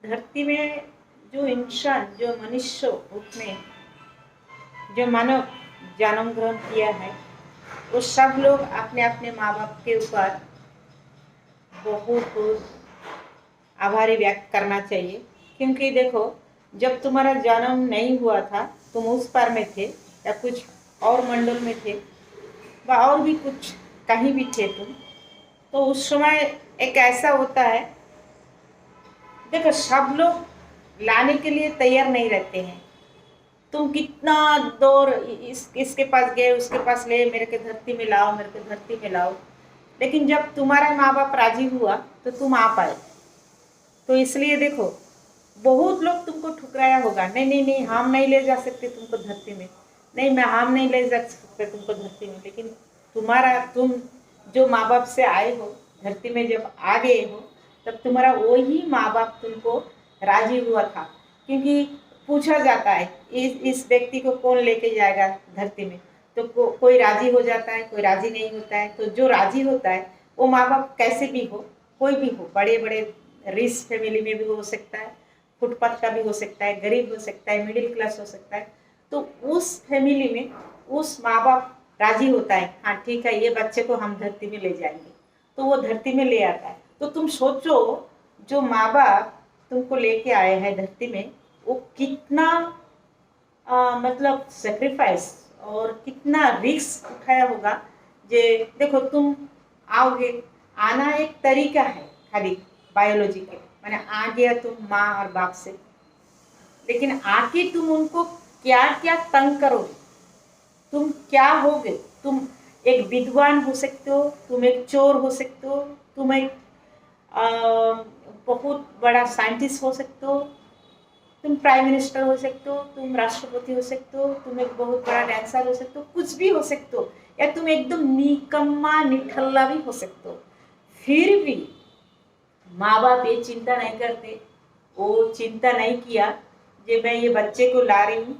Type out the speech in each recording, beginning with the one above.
धरती में जो इंसान, जो मनुष्य रूप में जो मानव जन्म ग्रहण किया है, वो सब लोग अपने अपने माँ बाप के ऊपर बहुत बहुत आभारी व्यक्त करना चाहिए। क्योंकि देखो, जब तुम्हारा जन्म नहीं हुआ था, तुम उस पार में थे या कुछ और मंडल में थे व और भी कुछ कहीं भी थे तुम, तो उस समय एक ऐसा होता है, देखो सब लोग लाने के लिए तैयार नहीं रहते हैं। तुम कितना दौर इसके पास गए, उसके पास ले, मेरे के धरती में लाओ, मेरे को धरती में लाओ, लेकिन जब तुम्हारा माँ बाप राजी हुआ तो तुम आ पाए। तो इसलिए देखो, बहुत लोग तुमको ठुकराया होगा, नहीं नहीं नहीं, हम नहीं ले जा सकते तुमको धरती में, नहीं मैं हम नहीं ले जा सकते तुमको धरती में। लेकिन तुम जो माँ बाप से आए हो, धरती में जब आ गए हो, तब तुम्हारा वही माँ बाप तुमको राजी हुआ था। क्योंकि पूछा जाता है इस व्यक्ति को कौन लेके जाएगा धरती में, तो कोई राजी हो जाता है, कोई राजी नहीं होता है। तो जो राजी होता है वो माँ बाप कैसे भी हो, कोई भी हो, बड़े बड़े रिच फैमिली में भी हो सकता है, फुटपाथ का भी हो सकता है, गरीब हो सकता है, मिडिल क्लास हो सकता है। तो उस फैमिली में उस माँ बाप राजी होता है, हाँ ठीक है ये बच्चे को हम धरती में ले जाएंगे, तो वो धरती में ले आता है। तो तुम सोचो, जो माँ बाप तुमको लेके आए हैं धरती में, वो कितना मतलब सेक्रीफाइस और कितना रिस्क उठाया होगा। जे देखो, तुम आओगे, आना एक तरीका है खाली बायोलॉजी के, मैंने आ गया तुम माँ और बाप से, लेकिन आके तुम उनको क्या क्या तंग करोगे, तुम क्या होगे। तुम एक विद्वान हो सकते हो, तुम एक चोर हो सकते हो, तुम एक बहुत बड़ा साइंटिस्ट हो सकते हो, तुम प्राइम मिनिस्टर हो सकते हो, तुम राष्ट्रपति हो सकते हो, तुम एक बहुत बड़ा डांसर हो सकते हो, कुछ भी हो सकते हो, या तुम एकदम निकम्मा निठल्ला भी हो सकते हो। फिर भी माँ बाप ये चिंता नहीं करते, वो चिंता नहीं किया कि मैं ये बच्चे को ला रही हूँ,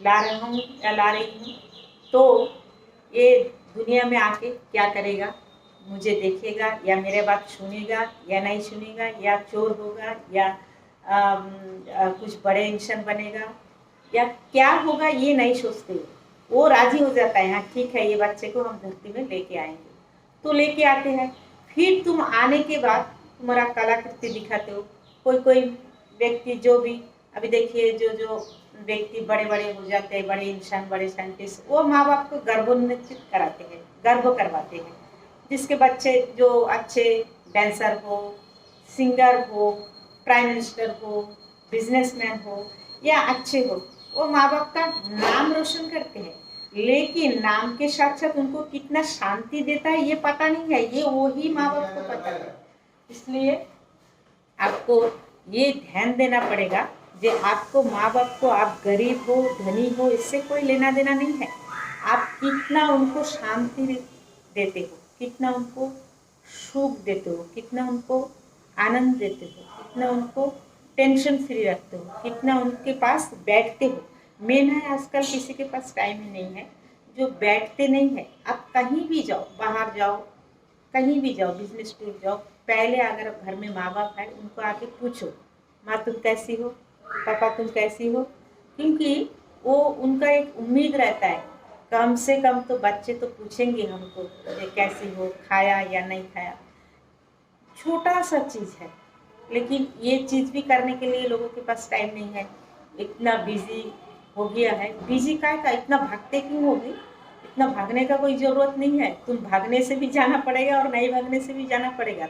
ला रहा हूँ या ला रही हूँ, तो ये दुनिया में आके क्या करेगा, मुझे देखेगा या मेरे बात सुनेगा या नहीं सुनेगा, या चोर होगा या कुछ बड़े इंसान बनेगा या क्या होगा, ये नहीं सोचते। वो राजी हो जाता है, हाँ ठीक है ये बच्चे को हम धरती में लेके आएंगे। तो लेके आते हैं। फिर तुम आने के बाद तुम्हारा कलाकृति दिखाते हो। कोई कोई व्यक्ति जो भी, अभी देखिए जो जो व्यक्ति बड़े बड़े हो जाते हैं, बड़े इंसान, बड़े साइंटिस्ट, वो माँ बाप को गर्भोन्नतित कराते हैं, गर्व करवाते हैं। जिसके बच्चे जो अच्छे डांसर हो, सिंगर हो, प्राइम मिनिस्टर हो, बिजनेसमैन हो या अच्छे हो, वो माँ बाप का नाम रोशन करते हैं। लेकिन नाम के साथ साथ उनको कितना शांति देता है ये पता नहीं है, ये वही माँ बाप को पता है। इसलिए आपको ये ध्यान देना पड़ेगा, जो आपको माँ बाप को, आप गरीब हो धनी हो इससे कोई लेना देना नहीं है। आप कितना उनको शांति देते हो, कितना उनको सुख देते हो, कितना उनको आनंद देते हो, कितना उनको टेंशन फ्री रखते हो, कितना उनके पास बैठते हो। मेन है आजकल किसी के पास टाइम ही नहीं है, जो बैठते नहीं है। आप कहीं भी जाओ, बाहर जाओ, कहीं भी जाओ, बिजनेस टूर जाओ, पहले अगर घर में माँ बाप है उनको आके पूछो, माँ तुम कैसी हो, पापा तुम कैसी हो। क्योंकि वो उनका एक उम्मीद रहता है, कम से कम तो बच्चे तो पूछेंगे हमको ये कैसी हो, खाया या नहीं खाया। छोटा सा चीज़ है, लेकिन ये चीज़ भी करने के लिए लोगों के पास टाइम नहीं है। इतना बिजी हो गया है, बिजी का इतना भागते क्यों हो गए। इतना भागने का कोई ज़रूरत नहीं है, तुम भागने से भी जाना पड़ेगा और नहीं भागने से भी जाना पड़ेगा।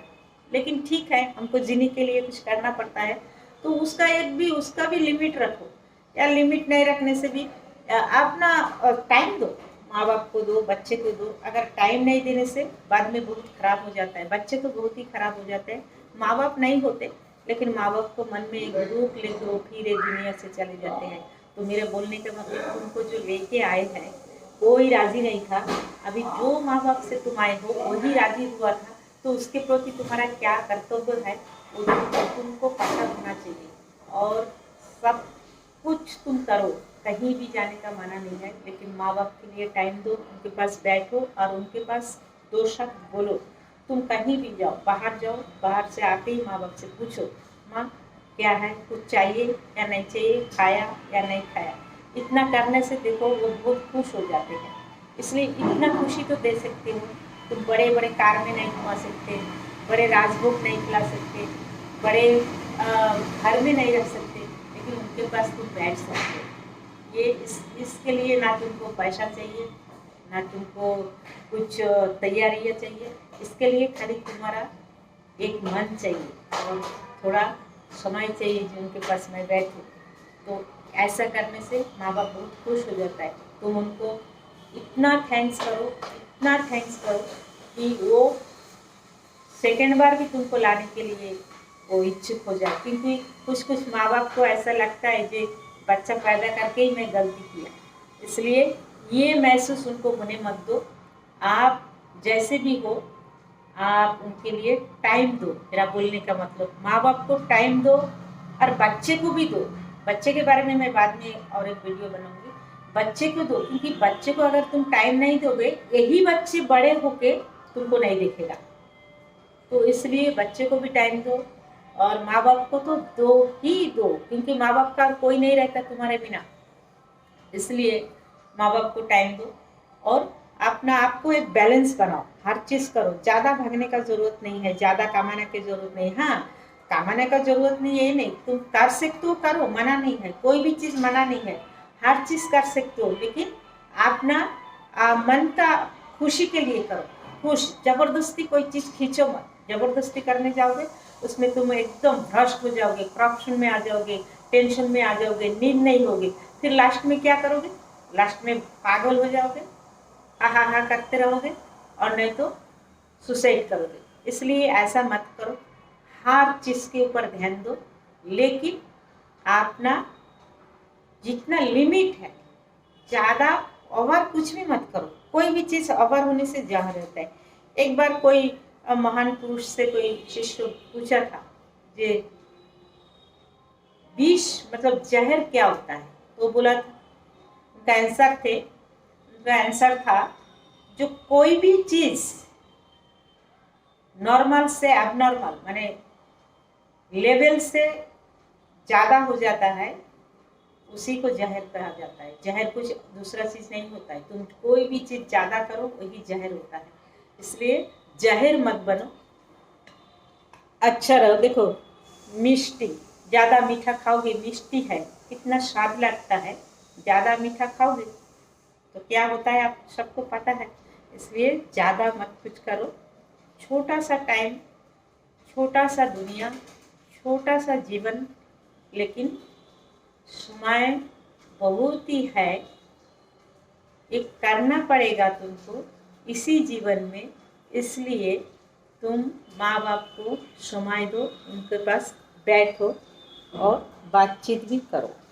लेकिन ठीक है, हमको जीने के लिए कुछ करना पड़ता है, तो उसका भी लिमिट रखो, या लिमिट नहीं रखने से भी अपना टाइम दो, माँ बाप को दो, बच्चे को दो। अगर टाइम नहीं देने से बाद में बहुत खराब हो जाता है, बच्चे तो बहुत ही खराब हो जाते हैं। माँ बाप नहीं होते, लेकिन माँ बाप को मन में एक दुख लेके वो फिर दुनिया से चले जाते हैं। तो मेरे बोलने का मतलब, तुमको जो लेके आए हैं कोई राजी नहीं था, अभी जो माँ बाप से तुम आए हो वही राजी हुआ था। तो उसके प्रति तुम्हारा क्या कर्तव्य है वो तुमको पता होना चाहिए। और सब कुछ तुम करो, कहीं भी जाने का मना नहीं है, लेकिन माँ बाप के लिए टाइम दो, उनके पास बैठो और उनके पास दो शब्द बोलो। तुम कहीं भी जाओ, बाहर से आते ही माँ बाप से पूछो, माँ क्या है, कुछ चाहिए या नहीं चाहिए, खाया या नहीं खाया। इतना करने से देखो वो बहुत खुश हो जाते हैं। इसलिए इतना खुशी तो दे सकते हो। तुम बड़े बड़े कार में नहीं घुमा सकते, बड़े राजभोग नहीं खिला सकते, बड़े घर में नहीं रह सकते, लेकिन उनके पास तुम बैठ सकते हो। ये इसके लिए ना तुमको पैसा चाहिए, ना तुमको कुछ तैयारियाँ चाहिए। इसके लिए खाली तुम्हारा एक मन चाहिए और थोड़ा समय चाहिए जो उनके पास मैं बैठूँ। तो ऐसा करने से माँ बाप बहुत खुश हो जाता है। तुम उनको इतना थैंक्स करो, इतना थैंक्स करो कि वो सेकेंड बार भी तुमको लाने के लिए वो इच्छुक हो जाए। क्योंकि कुछ कुछ माँ बाप को ऐसा लगता है कि बच्चा पैदा करके ही मैं गलती किया, इसलिए ये महसूस उनको होने मत दो। आप जैसे भी हो, आप उनके लिए टाइम दो। मेरा बोलने का मतलब माँ बाप को टाइम दो और बच्चे को भी दो। बच्चे के बारे में मैं बाद में और एक वीडियो बनाऊंगी। बच्चे को दो, क्योंकि बच्चे को अगर तुम टाइम नहीं दोगे, यही बच्चे बड़े होके तुमको नहीं देखेगा। तो इसलिए बच्चे को भी टाइम दो और माँ बाप को तो दो ही दो, क्योंकि माँ बाप का कोई नहीं रहता तुम्हारे बिना। इसलिए माँ बाप को टाइम दो और अपना आपको एक बैलेंस बनाओ। हर चीज़ करो, ज़्यादा भागने का जरूरत नहीं है, ज़्यादा कमाने की जरूरत नहीं। हाँ, कमाने का जरूरत नहीं है, ये नहीं, तुम कर सकते हो, करो, मना नहीं है, कोई भी चीज़ मना नहीं है, हर चीज़ कर सकते हो, लेकिन अपना मन का खुशी के लिए करो। खुश, जबरदस्ती कोई चीज़ खींचो मत। जबरदस्ती करने जाओगे उसमें तुम एकदम भ्रष्ट हो जाओगे, करप्शन में आ जाओगे, टेंशन में आ जाओगे, नींद नहीं होगी। फिर लास्ट में क्या करोगे? लास्ट में पागल हो जाओगे, हा करते रहोगे, और नहीं तो सुसाइड करोगे। इसलिए ऐसा मत करो, हर चीज़ के ऊपर ध्यान दो, लेकिन अपना जितना लिमिट है, ज़्यादा ओवर कुछ भी मत करो। कोई भी चीज़ ओवर होने से जहर रहता है। एक बार कोई महान पुरुष से कोई शिष्य पूछा था जे विष मतलब जहर क्या होता है, तो बोला था, उनका आंसर था जो कोई भी चीज़ नॉर्मल से एबनॉर्मल माने लेवल से ज़्यादा हो जाता है, उसी को जहर कहा जाता है। जहर कुछ दूसरा चीज़ नहीं होता है। तुम कोई भी चीज़ ज़्यादा करो वही जहर होता है। इसलिए जहर मत बनो, अच्छा रहो। देखो, मिष्टी, ज़्यादा मीठा खाओगे, मिष्टी है, कितना स्वाद लगता है। ज़्यादा मीठा खाओगे तो क्या होता है आप सबको पता है। इसलिए ज़्यादा मत कुछ करो। छोटा सा टाइम, छोटा सा दुनिया, छोटा सा जीवन, लेकिन समय बहुत ही है। एक करना पड़ेगा तुमको इसी जीवन में। इसलिए तुम माँ बाप को समय दो, उनके पास बैठो और बातचीत भी करो।